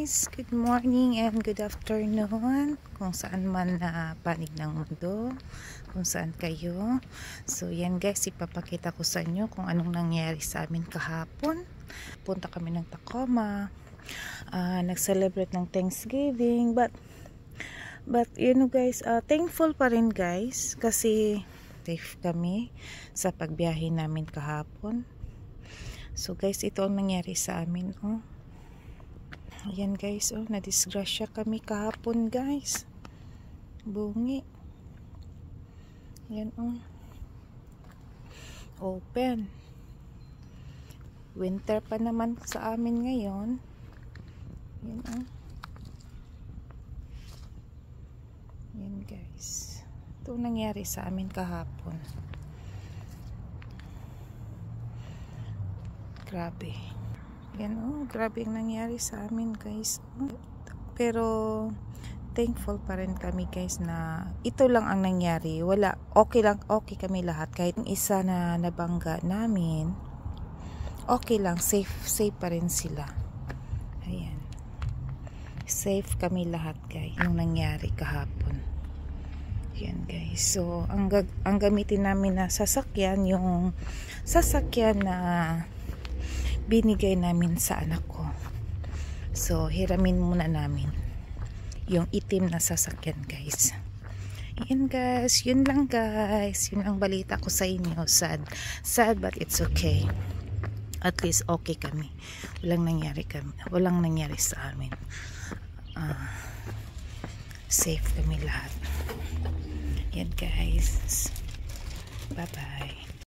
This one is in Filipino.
guys, good morning and good afternoon kung saan man na panig ng mundo, kung saan kayo. So yan guys, ipapakita ko sa inyo kung anong nangyari sa amin kahapon. Punta kami ng Tacoma, nag-celebrate ng Thanksgiving, but you know guys, thankful pa rin guys kasi safe kami sa pagbiyahe namin kahapon. So guys, ito ang nangyari sa amin. Ayan guys, nadisgrasya kami kahapon guys. Bungi. Ayan open. Winter pa naman sa amin ngayon. Ayan Ayan guys. Ito nangyari sa amin kahapon. Grabe. Yan grabe ang nangyari sa amin guys. Pero thankful pa rin kami guys na ito lang ang nangyari. Wala, okay kami lahat. Kahit isa na nabangga namin, okay lang, safe pa rin sila. Ayan. Safe kami lahat guys yung nangyari kahapon. Ayan guys. So ang gamitin namin na sasakyan, yung sasakyan na binigay namin sa anak ko. So hiramin muna namin yung itim na sasakyan guys. Yan guys, yun lang guys, yun ang balita ko sa inyo. Sad but it's okay. At least okay kami. Walang nangyari sa amin. Safe kami lahat. Yan guys, bye bye.